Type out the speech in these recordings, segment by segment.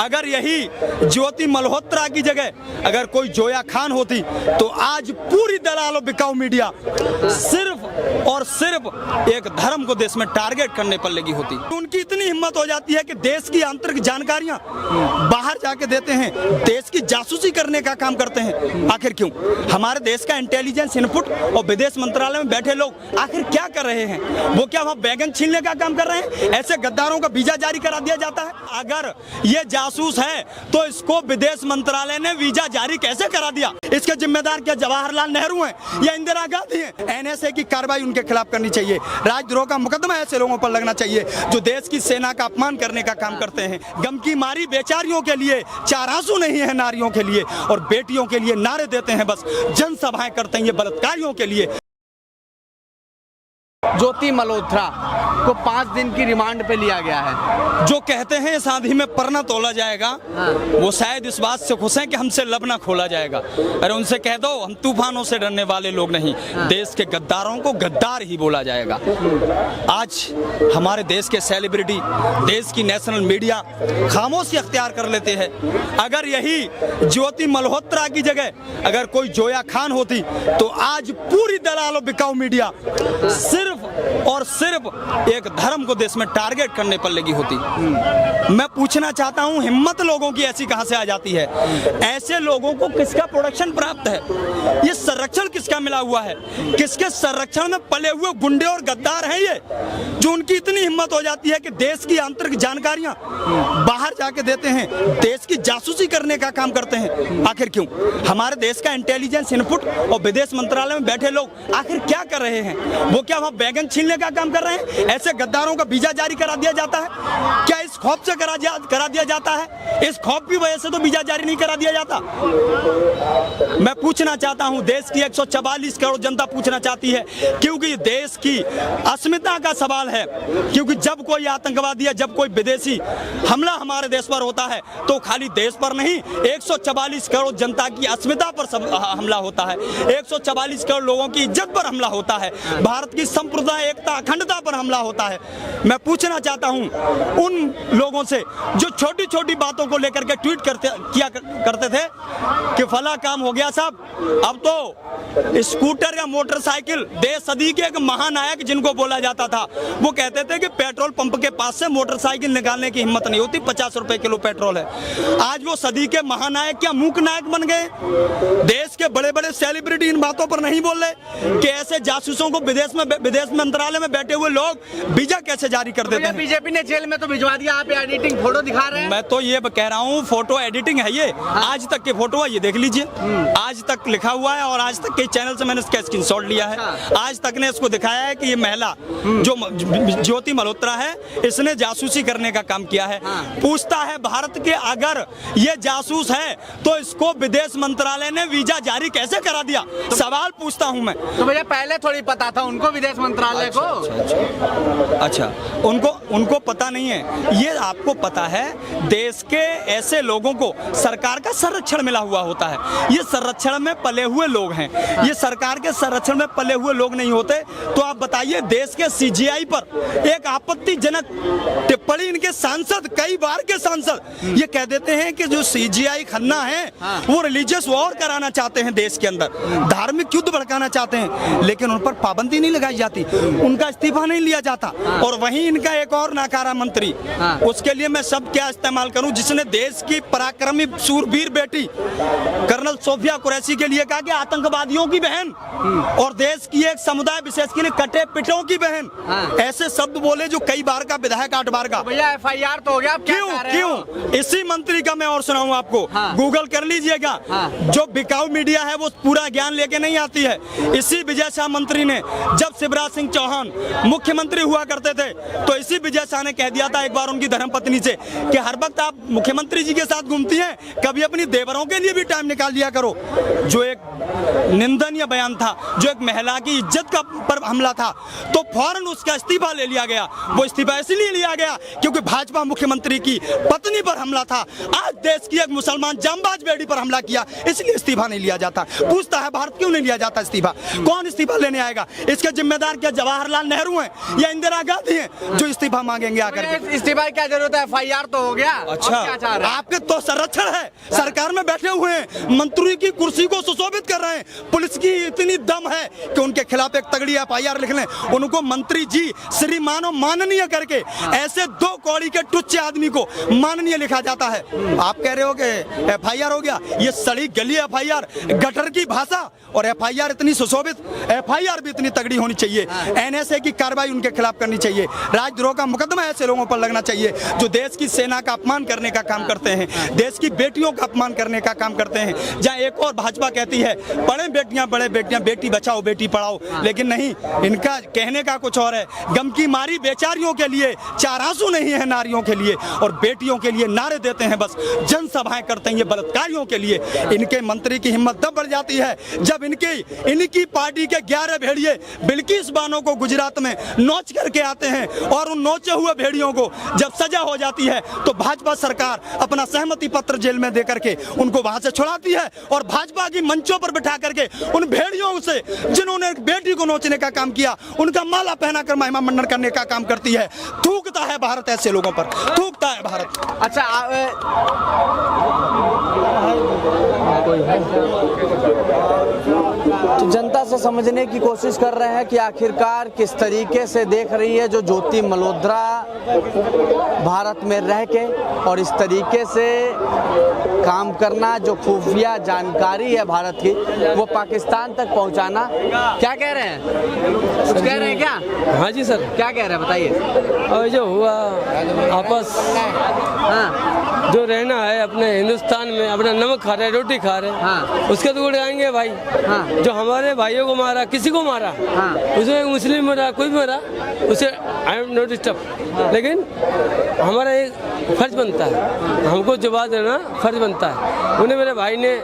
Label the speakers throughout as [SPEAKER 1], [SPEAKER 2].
[SPEAKER 1] अगर यही ज्योति मल्होत्रा की जगह अगर कोई जोया खान होती तो आज पूरी दलाल और बिकाऊ मीडिया सिर्फ और सिर्फ एक धर्म को देश में टारगेट करने पर लगी होती। उनकी इतनी हिम्मत हो जाती है कि देश की आंतरिक जानकारियां बाहर जाके देते हैं, देश की जासूसी करने का काम करते हैं। आखिर क्यों? हमारे देश का इंटेलिजेंस इनपुट और विदेश मंत्रालय में बैठे लोग आखिर क्या कर रहे हैं? वो क्या वहाँ बैगन छीनने का काम कर रहे हैं? ऐसे गद्दारों का वीजा जारी करा दिया जाता है? अगर ये जासूस है तो इसको विदेश मंत्रालय ने वीजा जारी कैसे करा दिया? इसके जिम्मेदार क्या जवाहरलाल नेहरू हैं या इंदिरा गांधी हैं? एनएसए की कार्रवाई उनके खिलाफ करनी चाहिए। राजद्रोह का मुकदमा ऐसे लोगों पर लगना चाहिए जो देश की सेना का अपमान करने का काम करते हैं। गम की मारी बेचारियों के लिए चार आंसू नहीं है नारियों के लिए, और बेटियों के लिए नारे देते हैं, बस जनसभाएं करते हैं ये बलात्कारियों के लिए।
[SPEAKER 2] ज्योति मल्होत्रा को 5 दिन की रिमांड पे लिया गया है।
[SPEAKER 1] जो कहते हैं इस आंधी में परना तोला जाएगा, वो शायद इस बात से खुश हैं कि हमसे लब ना खोला जाएगा। अरे उनसे कह दो हम तूफानों से डरने वाले लोग नहीं, देश के गद्दारों को गद्दार ही बोला जाएगा। आज हमारे देश के सेलिब्रिटी, देश की नेशनल मीडिया खामोशी अख्तियार कर लेते हैं। अगर यही ज्योति मल्होत्रा की जगह अगर कोई जोया खान होती तो आज पूरी दलाल और बिकाऊ मीडिया सिर्फ और सिर्फ एक धर्म को देश में टारगेट करने पर लगी होती। मैं पूछना चाहता हूं, हिम्मत लोगों की ऐसी कहां से आ जाती है? ऐसे लोगों को किसका प्रोटेक्शन प्राप्त है? ये संरक्षण किसका मिला हुआ है? किसके संरक्षण में पले हुए गुंडे और गद्दार हैं ये, जो उनकी इतनी हिम्मत हो जाती है कि देश की आंतरिक जानकारियां बाहर जाके देते हैं, देश की जासूसी करने का काम करते हैं। आखिर क्यों? हमारे देश का इंटेलिजेंस इनपुट और विदेश मंत्रालय में बैठे लोग आखिर क्या कर रहे हैं? वो क्या वहाँ बैगन छीनने का काम कर रहे हैं? ऐसे गद्दारों का वीजा जारी करा दिया जाता है? क्या इस खौफ से करा दिया जाता है? इस खौफ की वजह से तो वीजा जारी नहीं करा दिया जाता। मैं पूछना चाहता हूं, देश की 144 करोड़ जनता पूछना चाहती है, क्योंकि देश की अस्मिता का सवाल है। क्योंकि जब कोई आतंकवादी या जब कोई विदेशी हमला हमारे देश पर होता है तो खाली देश पर नहीं, 144 करोड़ जनता की अस्मिता पर हमला होता है, 144 करोड़ लोगों की इज्जत पर हमला होता है, भारत की संप्रदाय एकता अखंडता पर हमला होता है। मैं पूछना चाहता हूं उन लोगों से जो छोटी छोटी बातों को लेकर के ट्वीट करते थे कि फला काम हो गया साहब, अब तो स्कूटर या मोटरसाइकिल देश सदी के एक महानायक जिनको बोला जाता था, वो कहते थे कि पेट्रोल पंप के पास से मोटरसाइकिल निकालने की हिम्मत नहीं होती, 50 रुपए किलो पेट्रोल है। आज वो सदी के महानायक क्या मूक नायक बन गए? देश के बड़े बड़े सेलिब्रिटी इन बातों पर नहीं बोल रहे कि ऐसे जासूसों को विदेश मंत्रालय में बैठे हुए लोग वीजा कैसे जारी कर देते हैं?
[SPEAKER 2] बीजेपी ने जेल में तो भिजवा दिया, आप एडिटिंग फोटो दिखा रहे हैं।
[SPEAKER 1] मैं तो ये कह रहा हूँ, फोटो एडिटिंग है ये। आज तक के फोटो है ये, देख लीजिए, आज तक लिखा हुआ है और आज तक के चैनल से मैंने इसका स्क्रीनशॉट लिया है। आज तक ने इसको दिखाया है कि ये महिला जो ज्योति मल्होत्रा है, इसने जासूसी करने का काम किया है। पूछता है भारत के, अगर ये जासूस है तो इसको विदेश मंत्रालय ने वीजा जारी कैसे करा दिया? सवाल पूछता हूं मैं।
[SPEAKER 2] तो भैया पहले थोड़ी पता था उनको, विदेश मंत्रालय को?
[SPEAKER 1] अच्छा, उनको पता नहीं है। ये आपको पता है, देश के ऐसे लोगों को सरकार का संरक्षण मिला हुआ होता है। ये संरक्षण में पले हुए लोग हैं, ये सरकार के संरक्षण में पले हुए लोग नहीं होते। तो आप बताइए, देश के सीजीआई पर एक आपत्तिजनक टिप्पणी इनके सांसद, कई बार के सांसद ये कह देते हैं कि जो सीजीआई खन्ना है वो रिलीजियस वॉर कराना चाहते हैं देश के अंदर, धार्मिक युद्ध भड़काना चाहते हैं, लेकिन उन पर पाबंदी नहीं लगाई जाती, उनका इस्तीफा नहीं लिया जाता। और वहीं इनका एक और नाकारा मंत्री, उसके लिए मैं सब क्या इस्तेमाल करूं, जिसने देश की पराक्रमी सूरवीर बेटी कर्नल सोफिया कुरैशी के लिए कहा कि आतंकवादियों की बहन और देश की एक समुदाय विशेष के लिए कटे पिटों की बहन, ऐसे शब्द बोले जो कई बार का विधायक 8 बार का।
[SPEAKER 2] भैया एफआईआर तो हो गया,
[SPEAKER 1] क्यों? इसी मंत्री का मैं और सुनाऊं आपको, गूगल कर लीजिएगा। जो बिकाऊ मीडिया है वो पूरा ज्ञान लेके नहीं आती है। इसी विजय शाह मंत्री ने, जब शिवराज सिंह चौहान मुख्यमंत्री हुआ करते थे, तो इसी विजय शाह ने कह दिया था एक बार उनकी धर्मपत्नी से कि हर वक्त आप मुख्यमंत्री जी के साथ घूमती हैं, कभी अपनी देवरों के लिए भी टाइम निकाल लिया करो। जो एक निंदनीय बयान था, जो एक महिला की इज्जत का पर हमला था, तो फौरन उसका इस्तीफा ले लिया गया। वो इस्तीफा इसलिए लिया गया क्योंकि भाजपा मुख्यमंत्री की पत्नी पर हमला था। आज देश की एक मुसलमान जांबाज बेटी पर हमला किया, इसलिए इस्तीफा नहीं लिया जाता। पूछता है भारत क्यों नहीं लिया जाता इस्तीफा? कौन इस्तीफा लेने आएगा? इसके जिम्मेदार क्या के जवाहरलाल नेहरू हैं या इंदिरा गांधी हैं जो इस्तीफा मांगेंगे आकर के?
[SPEAKER 2] इस्तीफा की क्या जरूरत है, FIR तो हो गया।
[SPEAKER 1] अच्छा,
[SPEAKER 2] अब क्या चाह रहे हैं?
[SPEAKER 1] आपके तो संरक्षण है, सरकार में बैठे हुए हैं, मंत्री की कुर्सी को सुशोभित कर रहे हैं, पुलिस की इतनी दम है कि उनके खिलाफ एक तगड़ी FIR लिख लें, उनको मंत्री जी श्रीमानो माननीय करके ऐसे 2 कौड़ी के टुच्चे आदमी को माननीय लिखा जाता है। आप कह रहे हो कि FIR हो गया, ये सड़ी गली FIR, गटर की भाषा, और FIR इतनी सुशोभित, FIR भी इतनी तगड़ी होनी चाहिए। NSA की कार्रवाई उनके खिलाफ करनी चाहिए, राजद्रोह का मुकदमा ऐसे लोगों पर लगना चाहिए जो देश की सेना का अपमान करने का काम करते हैं, देश की बेटियों का अपमान करने का काम करते हैं। जहां एक और भाजपा कहती है बड़े बेटियां, बेटी बचाओ बेटी पढ़ाओ, लेकिन नहीं, इनका कहने का कुछ और है। गम की मारी बेचारियों के लिए 4 आंसू नहीं है नारियों के लिए, और बेटियों के लिए नारे देते हैं, बस जनसभाएं करते हैं ये बलात्कारियों के लिए। इनके मंत्री की हिम्मत तब बढ़ जाती है जब इनकी पार्टी के 11 भेड़िए बिल्किस बानो को गुजरात में नोच करके आते हैं, और उन नोचे हुए भेड़ियों को जब सजा हो जाती है तो भाजपा सरकार अपना सहमति पत्र जेल में देकर के उनको वहां से छुड़ाती है, और भाजपा की मंचों पर बिठा करके उन भेड़ियों से जिन्होंने बेटी को नोचने का काम किया उनका माला पहनाकर महिमा मंडन करने का काम करती है। थूकता है भारत ऐसे लोगों पर, थूकता है भारत।
[SPEAKER 2] अच्छा, तो जनता से समझने की कोशिश कर रहे हैं कि आखिरकार किस तरीके से देख रही है जो ज्योति मल्होत्रा भारत में रह के और इस तरीके से काम करना, जो खुफिया जानकारी है भारत की वो पाकिस्तान तक पहुंचाना। क्या कह रहे हैं, कुछ कह रहे हैं क्या?
[SPEAKER 3] हाँ जी सर,
[SPEAKER 2] क्या कह रहे हैं बताइए।
[SPEAKER 3] और जो हुआ आपस,
[SPEAKER 2] हाँ,
[SPEAKER 3] जो रहना है अपने हिंदुस्तान में, अपना नमक खा रहे, रोटी खा रहे,
[SPEAKER 2] हाँ,
[SPEAKER 3] उसके तो उड़ाएंगे भाई।
[SPEAKER 2] हाँ,
[SPEAKER 3] जो हमारे भाइयों को मारा, किसी को मारा,
[SPEAKER 2] हाँ,
[SPEAKER 3] उसमें मुस्लिम मरा, कोई मरा, उसे आई एम नॉट डिस्टर्ब, लेकिन हमारा एक फर्ज बनता है, हमको जवाब देना फर्ज बनता है। उन्हें मेरे भाई ने,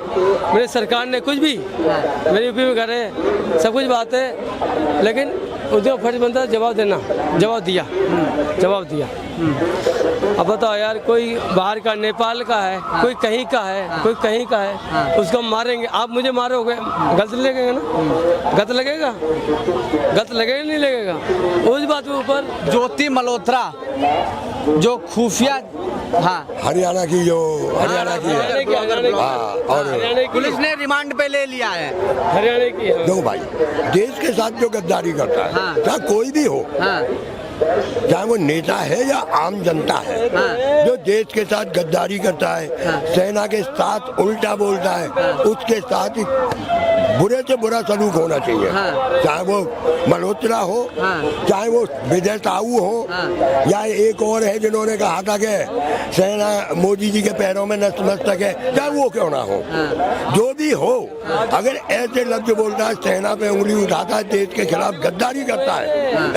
[SPEAKER 3] मेरे सरकार ने कुछ भी, मेरे यूपी में घर है, सब कुछ बात है, लेकिन उसका फर्ज बनता है जवाब देना। जवाब दिया, जवाब दिया। अब बताओ यार, कोई बाहर का, नेपाल का है, कोई कहीं का है, कोई कहीं का है, उसको मारेंगे। आप मुझे मारोगे, गलत लगेगा ना? गलत लगेगा, गलत लगेगा नहीं लगेगा? उस बात के ऊपर
[SPEAKER 2] ज्योति मल्होत्रा जो खुफिया, हाँ,
[SPEAKER 4] हरियाणा की जो हरियाणा की है, हाँ, और
[SPEAKER 2] पुलिस ने रिमांड पे ले लिया है।
[SPEAKER 3] हरियाणा की है।
[SPEAKER 4] दो भाई, देश के साथ जो गद्दारी करता है,
[SPEAKER 2] हाँ,
[SPEAKER 4] चाहे कोई भी हो,
[SPEAKER 2] हाँ,
[SPEAKER 4] चाहे वो नेता है या आम जनता है,
[SPEAKER 2] हाँ,
[SPEAKER 4] जो देश के साथ गद्दारी करता है,
[SPEAKER 2] हाँ,
[SPEAKER 4] सेना के साथ उल्टा बोलता है, उसके साथ ही बुरे से बुरा सलूक होना चाहिए।
[SPEAKER 2] हाँ,
[SPEAKER 4] चाहे वो मल्होत्रा हो,
[SPEAKER 2] हाँ,
[SPEAKER 4] चाहे वो विजय साहू हो,
[SPEAKER 2] हाँ,
[SPEAKER 4] या एक और है जिन्होंने कहा था कि सेना मोदी जी के पैरों में नतमस्तक है, चाहे वो क्यों ना हो,
[SPEAKER 2] हाँ,
[SPEAKER 4] जो भी हो, अगर ऐसे लफ्ज बोलता है, सेना पे उंगली उठाता है, देश के खिलाफ गद्दारी करता है,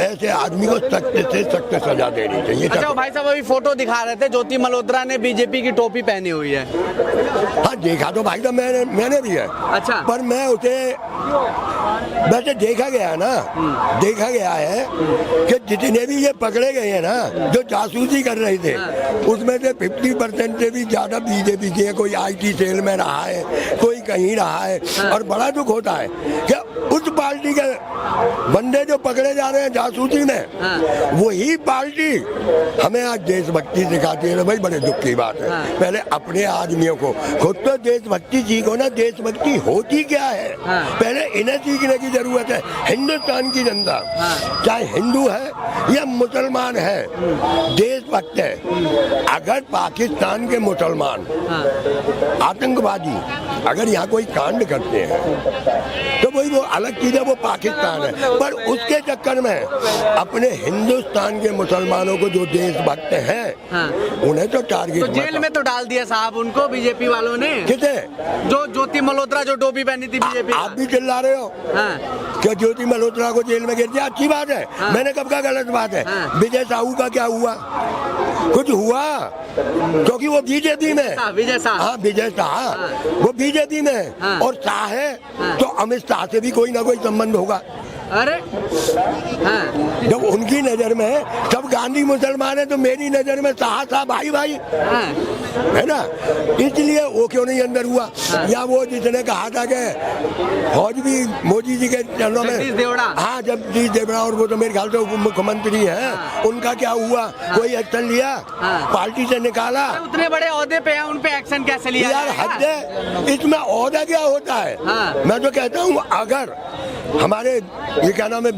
[SPEAKER 4] ऐसे आदमी को सख्त से सख्त सजा देनी चाहिए।
[SPEAKER 2] अच्छा भाई साहब, अभी फोटो दिखा रहे थे, ज्योति मल्होत्रा ने बीजेपी की टोपी पहनी हुई है।
[SPEAKER 4] हाँ देखा तो भाई, तो मैंने भी है।
[SPEAKER 2] अच्छा,
[SPEAKER 4] पर मैं उसे वैसे देखा गया ना, देखा गया है कि जितने भी ये पकड़े गए हैं ना, जो जासूसी कर रहे थे, उसमें से 50% से भी ज्यादा बीजेपी के, कोई IT सेल में रहा है, कोई कहीं रहा है। और बड़ा दुख होता है कि उस पार्टी के बंदे जो पकड़े जा रहे हैं जासूसी में, वही पार्टी हमें आज देशभक्ति सिखाती है। भाई बड़े दुख की बात है। पहले अपने आदमियों को खुद तो देशभक्ति सीखो ना, देशभक्ति होती क्या है पहले इन्हें सीखने की जरूरत है। हिंदुस्तान की जनता चाहे हिंदू है या मुसलमान है, देशभक्त है। अगर पाकिस्तान के मुसलमान आतंकवादी अगर यहाँ कोई कांड करते हैं तो वही वो अलग चीज है, वो पाकिस्तान है। पर उसके चक्कर में अपने हिंदुस्तान के मुसलमानों को जो देशभक्त हैं उन्हें तो टारगेट,
[SPEAKER 2] तो जेल में तो डाल दिया साहब उनको बीजेपी वालों ने।
[SPEAKER 4] किसे?
[SPEAKER 2] जो ज्योति मल्होत्रा जो टोपी पहनी थी बीजेपी।
[SPEAKER 4] आप भी चिल्ला रहे हो क्या ज्योति मल्होत्रा को जेल में गिर दिया? अच्छी बात है, मैंने कब कहा गलत बात है। विजय साहू का क्या हुआ? कुछ हुआ? क्योंकि वो बीजेपी में,
[SPEAKER 2] विजय शाह,
[SPEAKER 4] हाँ विजय शाह वो बीजेपी में, और शाह है तो अमित शाह से भी कोई ना कोई संबंध होगा।
[SPEAKER 2] अरे हाँ
[SPEAKER 4] जब उनकी नजर में सब गांधी मुसलमान है तो मेरी नजर में साहा भाई भाई
[SPEAKER 2] हाँ
[SPEAKER 4] है ना, इसलिए वो क्यों नहीं अंदर हुआ। या वो जिसने कहा था कि फौज भी मोदी जी के चरणों में,
[SPEAKER 2] जगदीश देवड़ा।
[SPEAKER 4] हाँ जगदीश देवड़ा, और वो तो मेरे ख्याल से उप मुख्यमंत्री हैं, उनका क्या हुआ, कोई एक्शन लिया, पार्टी से निकाला।
[SPEAKER 2] उतने बड़े ओहदे पे हैं, उन पे एक्शन कैसे लिया
[SPEAKER 4] यार
[SPEAKER 2] जाएगा?
[SPEAKER 4] हद है, इसमें ओहदा क्या होता है।
[SPEAKER 2] हाँ।
[SPEAKER 4] मैं तो कहता हूँ अगर हमारे ये क्या नाम है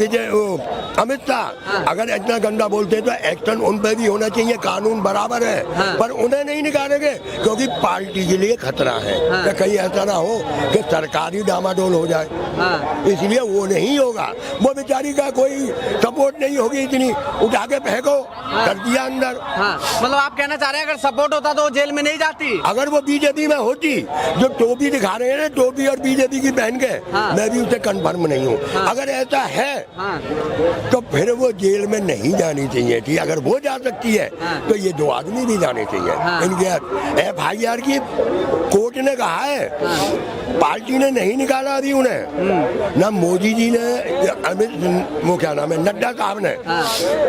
[SPEAKER 4] अमित शाह अगर इतना गंदा बोलते हैं तो एक्शन उन पर भी होना चाहिए, कानून बराबर है, पर उन्हें नहीं निकालेंगे क्योंकि पार्टी के लिए खतरा है कि कहीं ऐसा ना हो कि सरकारी डामाडोल हो जाए, इसलिए वो नहीं होगा। वो बेचारी का कोई सपोर्ट नहीं होगी, इतनी उठा के फेंको, कर दिया अंदर।
[SPEAKER 2] मतलब आप कहना चाह रहे हैं अगर सपोर्ट होता तो वो जेल में नहीं जाती?
[SPEAKER 4] अगर वो बीजेपी में होती, जो टोपी दिखा रहे हैं ना, टोपी और बीजेपी की पहन के, मैं भी उसे कंफर्म नहीं हूँ। अगर ऐसा है तो फिर वो जेल में नहीं जानी चाहिए थी। अगर वो जा सकती है तो ये दो आदमी भी जाने चाहिए। इनके FIR की कोर्ट ने कहा है, पार्टी ने नहीं निकाला अभी उन्हें, ना मोदी जी ने, अमित वो क्या नाम है नड्डा साहब ने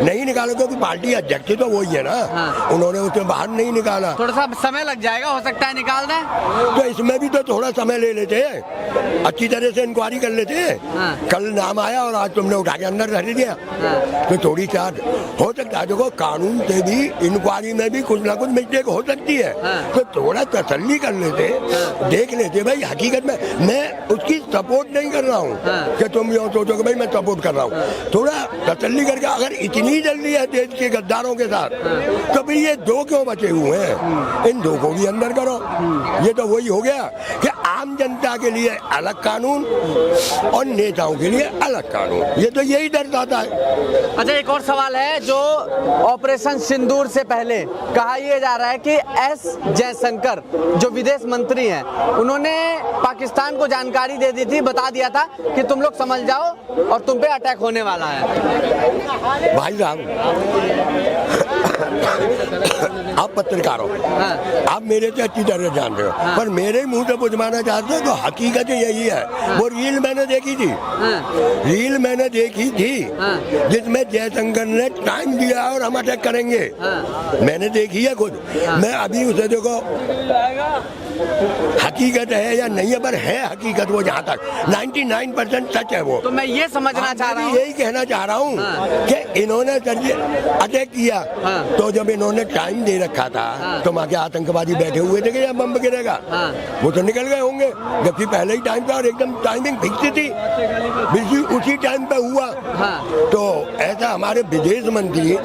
[SPEAKER 4] नहीं निकाला, क्योंकि पार्टी अध्यक्ष तो वही है ना, उन्होंने उसे बाहर नहीं निकाला।
[SPEAKER 2] थोड़ा सा समय लग जाएगा, हो सकता है निकाल दें।
[SPEAKER 4] तो इसमें भी तो थोड़ा समय ले लेते, अच्छी तरह से इंक्वायरी कर लेते। कल नाम आया और आज तुमने उठा के अंदर रख दिया, तो थोड़ी चार्ज हो सकता है। देखो कानून से भी इंक्वायरी में भी कुछ ना कुछ मिस्टेक हो सकती है, तो थोड़ा तसल्ली कर लेते, देख लेते। भाई हकीकत में मैं उसकी सपोर्ट नहीं कर रहा हूँ कि तुम यूँ सोचो कि भाई मैं सपोर्ट कर रहा हूँ, थोड़ा तसल्ली करके। अगर इतनी जल्दी है देश के गद्दारों के साथ, तो फिर ये दो क्यों बचे हुए हैं, इन दो को भी अंदर करो। ये तो वही हो गया कि आम जनता के लिए अलग कानून और नेताओं के लिए अलग कानून, ये तो यही दर्शाता है।
[SPEAKER 2] अच्छा एक और सवाल है, जो ऑपरेशन सिंदूर से पहले कहा यह जा रहा है कि S जयशंकर जो विदेश मंत्री हैं, उन्होंने पाकिस्तान को जानकारी दे दी थी, बता दिया था कि तुम लोग समझ जाओ और तुम पे अटैक होने वाला है।
[SPEAKER 4] भाई साहब आप पत्रकार हो, आप मेरे से अच्छी तरह जानते हो, पर मेरे मुंह से बुझवाना चाहते हो तो हकीकत यही है। वो रील मैंने देखी थी, जिसमें जयशंकर ने टाइम दिया और हम अटैक करेंगे, मैंने देखी है खुद। मैं अभी उसे देखो हकीकत है या नहीं है, पर है हकीकत वो, जहाँ तक 99% सच है वो।
[SPEAKER 2] तो मैं ये समझना चाह रहा हूँ,
[SPEAKER 4] यही कहना चाह रहा हूँ कि इन्होंने अटैक किया, तो जब इन्होंने टाइम दे रखा था तो वहाँ के आतंकवादी बैठे हुए थे कि यहाँ बम गिरेगा, वो तो निकल गए होंगे, जबकि पहले ही टाइम था और एकदम टाइमिंग फिक्स थी, बिल्कुल उसी टाइम पे हुआ। तो ऐसा हमारे विदेश मंत्री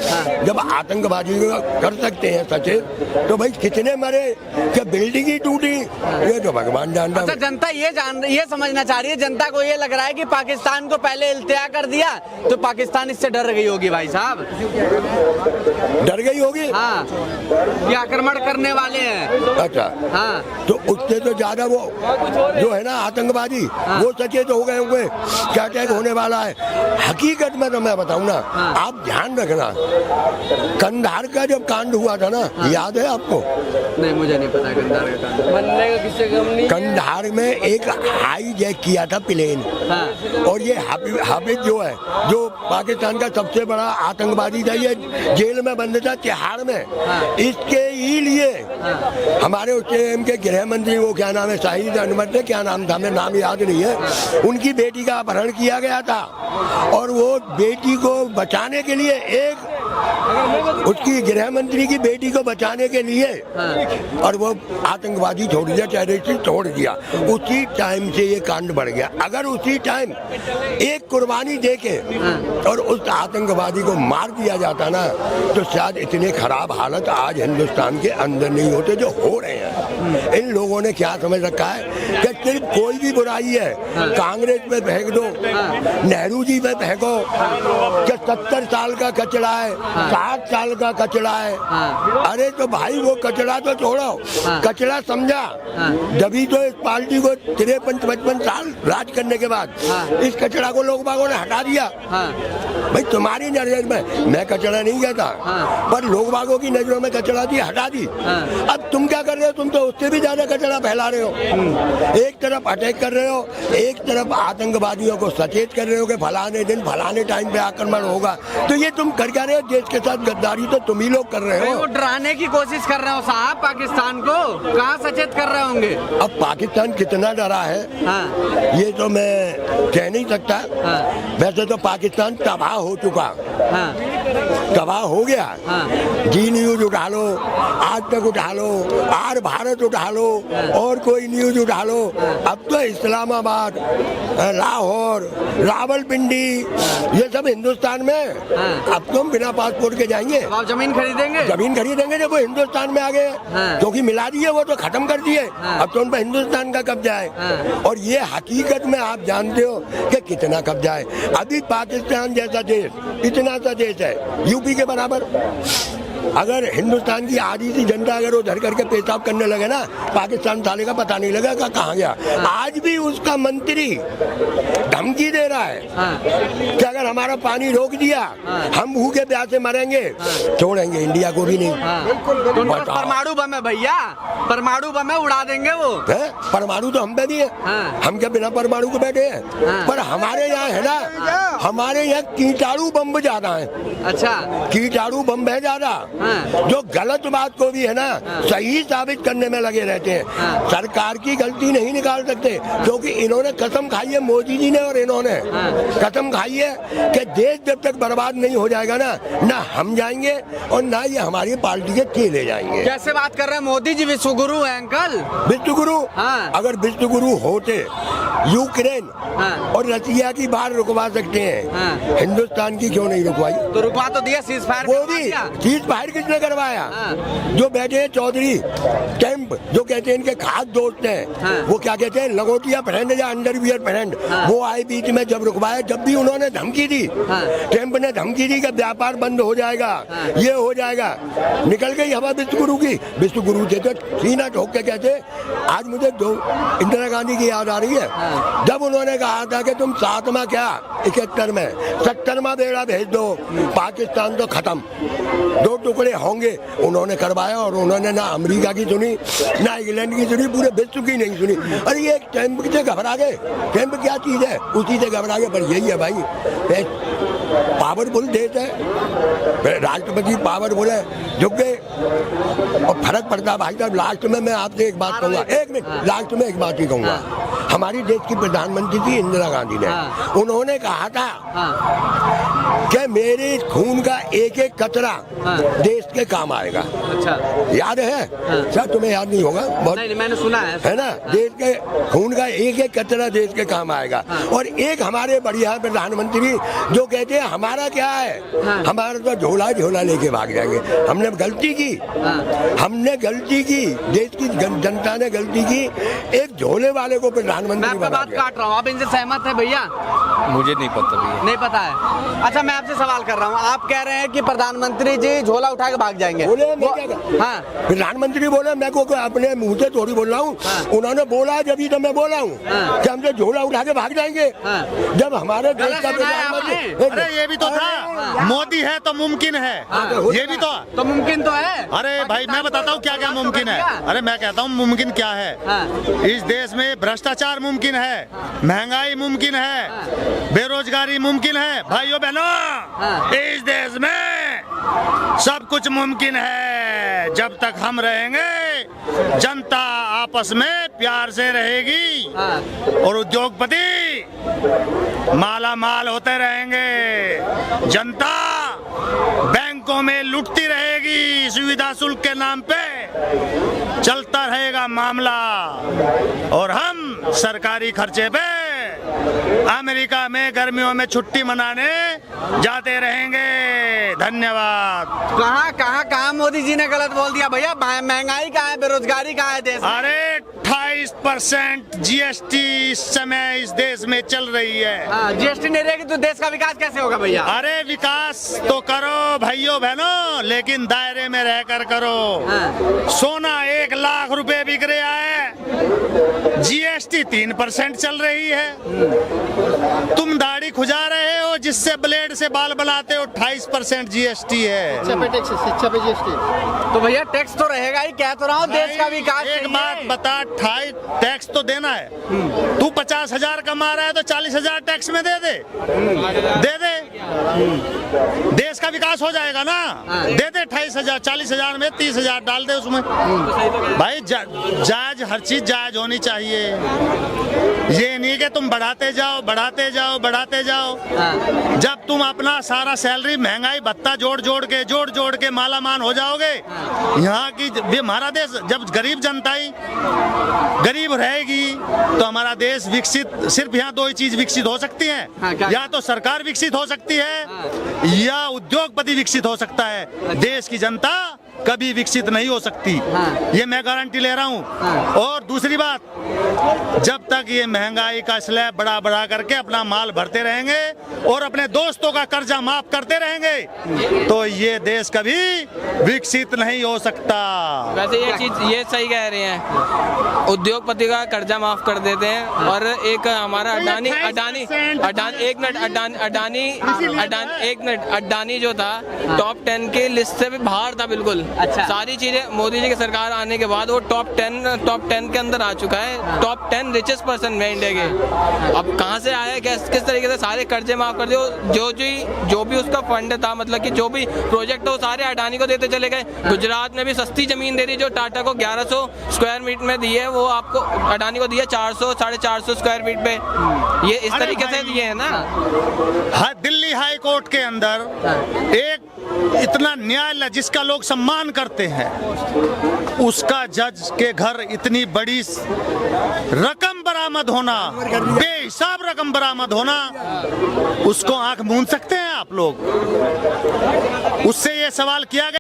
[SPEAKER 4] जब आतंकवादी कर सकते हैं सचेत, तो भाई कितने मरे, क्या बिल्डिंग ही टूटी, ये तो भगवान जानता है।
[SPEAKER 2] अच्छा जनता ये समझना चाह रही है, जनता को ये लग रहा है कि पाकिस्तान को पहले इल्तिया कर दिया तो पाकिस्तान इससे डर गई होगी। भाई साहब
[SPEAKER 4] डर गई होगी,
[SPEAKER 2] हाँ, ये आक्रमण करने वाले हैं।
[SPEAKER 4] अच्छा
[SPEAKER 2] हाँ,
[SPEAKER 4] तो उससे तो ज्यादा वो जो है ना आतंकवादी, वो सचेत हो गए होंगे क्या अटैक होने वाला है। हकीकत में तो मैं बताऊं ना, आप ध्यान रखना, कंधार का जब कांड हुआ था ना, याद है आपको?
[SPEAKER 2] नहीं मुझे नहीं पता कंधार का कांड।
[SPEAKER 3] बनने का किससे गम नहीं है।
[SPEAKER 4] कंधार में एक हाई जैक किया था प्लेन, और ये हाफिज जो है, जो पाकिस्तान का सबसे बड़ा आतंकवादी था, ये जेल में बंद था तिहाड़ में। इसके ही लिए हमारे उसके के गृह मंत्री, वो क्या नाम है, शाहिद अनवर थे, क्या नाम था, मेरा नाम याद नहीं है, उनकी बेटी का अपहरण किया गया था, और वो बेटी को बचाने के लिए, एक उसकी गृह मंत्री की बेटी को बचाने के लिए, और वो आतंकवादी छोड़ दिया, टेररिस्ट छोड़ दिया। उसी टाइम से ये कांड बढ़ गया। अगर उसी टाइम एक कुर्बानी देके और उस आतंकवादी को मार दिया जाता ना, तो शायद इतने खराब हालत आज हिंदुस्तान के अंदर नहीं होते जो हो रहे हैं। इन लोगों ने क्या समझ रखा है कि सिर्फ कोई भी बुराई है कांग्रेस पे फेंक दो, नेहरू जी पे फेंको, कि 70 साल का कचरा है, 60 साल का कचरा है। अरे तो भाई वो कचरा तो छोड़ो, कचरा समझा जभी तो इस पार्टी को 53-55 साल राज करने के बाद इस कचरा को लोग बागों ने हटा दिया। भाई तुम्हारी नजर में मैं कचरा नहीं कहता, पर लोग बागों की नजरों में कचरा दी, हटा दी। अब तुम क्या कर रहे हो, तुम तो उससे भी ज्यादा कचरा फैला रहे हो। एक तरफ अटैक कर रहे हो, एक तरफ आतंकवादियों को सचेत कर रहे हो कि फलाने दिन फलाने टाइम पे आक्रमण होगा। तो ये तुम कर क्या रहे हो? देश के साथ गद्दारी तो तुम ही लोग कर रहे
[SPEAKER 2] वो
[SPEAKER 4] हो।
[SPEAKER 2] डराने की कोशिश कर रहे हो साहब पाकिस्तान को, कहाँ सचेत कर रहे होंगे?
[SPEAKER 4] अब पाकिस्तान कितना डरा है
[SPEAKER 2] हाँ
[SPEAKER 4] ये तो मैं कह नहीं सकता।
[SPEAKER 2] हाँ
[SPEAKER 4] वैसे तो पाकिस्तान तबाह हो चुका,
[SPEAKER 2] हाँ
[SPEAKER 4] तबाह हो गया।
[SPEAKER 2] हाँ
[SPEAKER 4] जी न्यूज उठा लो, आज तक उठा लो, आर भारत उठा लो, और कोई न्यूज उठा लो। अब तो इस्लामाबाद, लाहौर, रावलपिंडी ये सब हिंदुस्तान में। अब तो हम बिना पासपोर्ट के जाएंगे।
[SPEAKER 2] अब आप जमीन खरीदेंगे?
[SPEAKER 4] जमीन खरीदेंगे जब वो हिंदुस्तान में आ गए,
[SPEAKER 2] हाँ।
[SPEAKER 4] क्योंकि मिला दिए वो तो खत्म कर दिए।
[SPEAKER 2] हाँ।
[SPEAKER 4] अब तो उन पर हिंदुस्तान का कब्जा है।
[SPEAKER 2] हाँ।
[SPEAKER 4] और ये हकीकत में आप जानते हो कि कितना कब्जा है। अभी पाकिस्तान जैसा देश, इतना सा देश है यूपी के बराबर, अगर हिंदुस्तान की आधी सी जनता अगर उधर करके पेशाब करने लगे ना, पाकिस्तान साले का पता नहीं लगेगा कहाँ गया। आज भी उसका मंत्री धमकी दे रहा है कि अगर हमारा पानी रोक दिया हम भूखे प्यासे मरेंगे, छोड़ेंगे इंडिया को भी नहीं।
[SPEAKER 2] तो उनके पास
[SPEAKER 4] बताओ।
[SPEAKER 2] परमाणु बम है भैया, परमाणु बम है, उड़ा देंगे वो।
[SPEAKER 4] है? परमाणु तो हम पे भी है।
[SPEAKER 2] हाँ।
[SPEAKER 4] हम क्या बिना परमाणु के बैठे हैं?
[SPEAKER 2] हाँ।
[SPEAKER 4] पर हमारे यहाँ है ना, हमारे यहाँ कीटाणु बम ज्यादा है।
[SPEAKER 2] अच्छा
[SPEAKER 4] कीटाणु बम है ज्यादा,
[SPEAKER 2] हाँ।
[SPEAKER 4] जो गलत बात को भी है ना सही साबित करने में लगे रहते हैं।
[SPEAKER 2] हाँ।
[SPEAKER 4] सरकार की गलती नहीं निकाल सकते, क्योंकि इन्होंने कसम खाई है, मोदी जी ने और इन्होंने कसम खाई है कि देश जब तक बर्बाद नहीं हो जाएगा ना हम जाएंगे और ना ये हमारी पार्टी के चेले जाएंगे।
[SPEAKER 2] कैसे बात कर रहे हैं? मोदी जी विश्व गुरु है अंकल।
[SPEAKER 4] विश्व गुरु,
[SPEAKER 2] हाँ।
[SPEAKER 4] अगर विश्व गुरु होते यूक्रेन
[SPEAKER 2] हाँ।
[SPEAKER 4] और रसिया की बाढ़ रुकवा सकते हैं,
[SPEAKER 2] हाँ।
[SPEAKER 4] हिंदुस्तान की क्यों नहीं रुकवाई?
[SPEAKER 2] तो रुकवा तो दिया, सीज फायर
[SPEAKER 4] वो भी चीज बाहर किसने करवाया?
[SPEAKER 2] हाँ।
[SPEAKER 4] जो बैठे हैं चौधरी कैंप, जो कहते हैं इनके खास दोस्त हैं,
[SPEAKER 2] हाँ।
[SPEAKER 4] वो क्या कहते हैं लगोटिया फ्रेंड या अंडरवियर फ्रेंड,
[SPEAKER 2] हाँ।
[SPEAKER 4] वो आए बीच में जब रुकवाया, जब भी उन्होंने धमकी दी,
[SPEAKER 2] हाँ।
[SPEAKER 4] कैंप ने धमकी दी कि व्यापार बंद हो जाएगा,
[SPEAKER 2] हाँ।
[SPEAKER 4] ये हो जाएगा, निकल गई हवा विश्व गुरु की। विश्व गुरु थे तो सीना ठोक के कहते। आज मुझे जो इंदिरा गांधी की याद आ रही है,
[SPEAKER 2] हाँ।
[SPEAKER 4] जब उन्होंने कहा था कि तुम 7वां क्या 71 में 70वां बेड़ा भेज दो, पाकिस्तान तो खत्म, 2 टुकड़े होंगे, उन्होंने करवाया। और उन्होंने ना अमेरिका की सुनी, ना इंग्लैंड की सुनी, पूरे विश्व की नहीं सुनी। अरे ये कैंप से घबरा गए। कैंप क्या चीज है, उसी से घबरा गए। पर यही है भाई, पावरफुल देश है, राष्ट्रपति पावरफुल है, झुक गए और फर्क पड़ता। भाई साहब लास्ट में मैं आपसे एक बात कहूंगा, एक मिनट, लास्ट में एक बात ही कहूंगा। हमारी देश की प्रधानमंत्री थी इंदिरा गांधी ने, उन्होंने कहा था कि मेरे खून का एक एक कतरा देश के काम आएगा।
[SPEAKER 2] अच्छा
[SPEAKER 4] याद है? सर तुम्हें याद नहीं होगा, बहुत
[SPEAKER 2] नहीं, मैंने सुना है
[SPEAKER 4] ना, देश के खून का एक एक कतरा देश के काम आएगा। और एक हमारे बढ़िया प्रधानमंत्री जो कहते हैं हमारा क्या है, हमारा तो झोला झोला लेके भाग जाएंगे। हमने गलती की, हमने गलती की, देश की जनता ने गलती की, एक झोले वाले को
[SPEAKER 2] मैं
[SPEAKER 4] प्रधानमंत्री
[SPEAKER 2] आपका
[SPEAKER 4] बना
[SPEAKER 2] बात
[SPEAKER 4] दिया।
[SPEAKER 2] काट रहा हूँ, आप इनसे सहमत है भैया?
[SPEAKER 1] मुझे नहीं पता भैया।
[SPEAKER 2] नहीं पता है। अच्छा मैं आपसे सवाल कर रहा हूँ, आप कह रहे हैं कि प्रधानमंत्री जी झोला उठा के भाग जाएंगे।
[SPEAKER 4] बोले मैं क्या कर-
[SPEAKER 2] हाँ
[SPEAKER 4] प्रधानमंत्री बोले, मैं को अपने मुंह से थोड़ी बोल रहा हूँ, उन्होंने बोला जब ही तो मैं बोला हूँ कि हमसे झोला उठा के भाग जाएंगे। जब हमारे देश का
[SPEAKER 2] गलत सुना है आपने।
[SPEAKER 5] अरे ये भी तो था, मोदी है तो मुमकिन है, ये भी
[SPEAKER 2] तो मुमकिन तो है।
[SPEAKER 5] अरे भाई मैं बताता हूँ क्या क्या
[SPEAKER 2] पाकिस्तान
[SPEAKER 5] मुमकिन है।
[SPEAKER 2] तो
[SPEAKER 5] अरे मैं कहता हूँ मुमकिन क्या है।
[SPEAKER 2] हाँ।
[SPEAKER 5] इस देश में भ्रष्टाचार मुमकिन है, महंगाई मुमकिन है, बेरोजगारी मुमकिन है। भाइयों बहनों, इस देश में सब कुछ मुमकिन है जब तक हम रहेंगे, जनता आपस में प्यार से रहेगी और उद्योगपति माला माल होते रहेंगे, जनता बैंकों में लुटती रहेगी, सुविधा शुल्क के नाम पे चलता रहेगा मामला, और हम सरकारी खर्चे पे अमेरिका में गर्मियों में छुट्टी मनाने जाते रहेंगे। धन्यवाद।
[SPEAKER 2] कहाँ कहाँ कहाँ मोदी जी ने गलत बोल दिया भैया? महंगाई कहाँ है, बेरोजगारी कहाँ है देश में?
[SPEAKER 5] अरे 28% जीएसटी इस समय इस देश में चल रही है।
[SPEAKER 2] जीएसटी नहीं रहेगी तो देश का विकास कैसे होगा भैया?
[SPEAKER 5] अरे विकास तो करो भाइयों बहनों, लेकिन दायरे में रहकर करो। सोना 1 लाख रुपए बिक रहा है, जीएसटी 3% चल रही है। तुम दाढ़ी खुजा रहे हो, जिससे ब्लेड से बाल बनाते हो 28% GST है।
[SPEAKER 6] शिक्षा पे GST।
[SPEAKER 2] तो भैया टैक्स तो रहेगा ही, कह तो रहा हूँ देश का विकास
[SPEAKER 5] एक
[SPEAKER 2] चाहिए।
[SPEAKER 5] बात बता, 28 टैक्स तो देना है। तू 50,000 कमा रहा है तो 40,000 टैक्स में दे दे, दे दे, देश का विकास हो जाएगा ना। दे दे 28,000, 40,000 में 30,000 डाल दे उसमें। भाई जायज, हर चीज जायज होनी चाहिए। ये नहीं कि तुम बढ़ाते जाओ बढ़ाते जाओ बढ़ाते जाओ। जब तुम अपना सारा सैलरी महंगाई भत्ता जोड़ जोड़ के मालामाल हो जाओगे, यहाँ की ये हमारा देश जब गरीब जनता ही गरीब रहेगी तो हमारा देश विकसित, सिर्फ यहाँ दो ही चीज विकसित हो सकती है, या तो सरकार विकसित हो सकती है या उद्योगपति विकसित हो सकता है। देश की जनता कभी विकसित नहीं हो सकती, ये मैं गारंटी ले रहा हूँ। और दूसरी बात, जब तक ये महंगाई का स्लैब बढ़ा करके अपना माल भरते रहेंगे और अपने दोस्तों का कर्जा माफ करते रहेंगे तो ये देश कभी विकसित नहीं हो सकता।
[SPEAKER 7] वैसे ये चीज ये सही कह रहे हैं, उद्योगपति का कर्जा माफ कर देते हैं। और एक हमारा अडानी जो था टॉप 10 की लिस्ट से भी बाहर था बिल्कुल।
[SPEAKER 2] अच्छा।
[SPEAKER 7] सारी चीजें मोदी जी की सरकार आने के बाद वो टॉप 10 के अंदर आ चुका है। टॉप 10 रिचेस्ट पर्सन में इंडिया के। अब कहाँ से आया, किस तरीके से सारे कर्जे माफ कर दिए। जो भी उसका फंड था, मतलब कि जो भी प्रोजेक्ट है वो सारे अडानी को देते चले गए। गुजरात में भी सस्ती जमीन दे दी जो टाटा को 1100 स्क्वायर फीट में दी है, वो आपको अडानी को दिया 400 450 स्क्वायर फीट पे। ये इस तरीके से दिए है ना।
[SPEAKER 5] दिल्ली हाई कोर्ट के अंदर एक इतना न्यायालय जिसका लोग सम्मान करते हैं, उसका जज के घर इतनी बड़ी रकम बरामद होना, बेहिसाब रकम बरामद होना, उसको आंख मूंद सकते हैं आप लोग? उससे ये सवाल किया गया।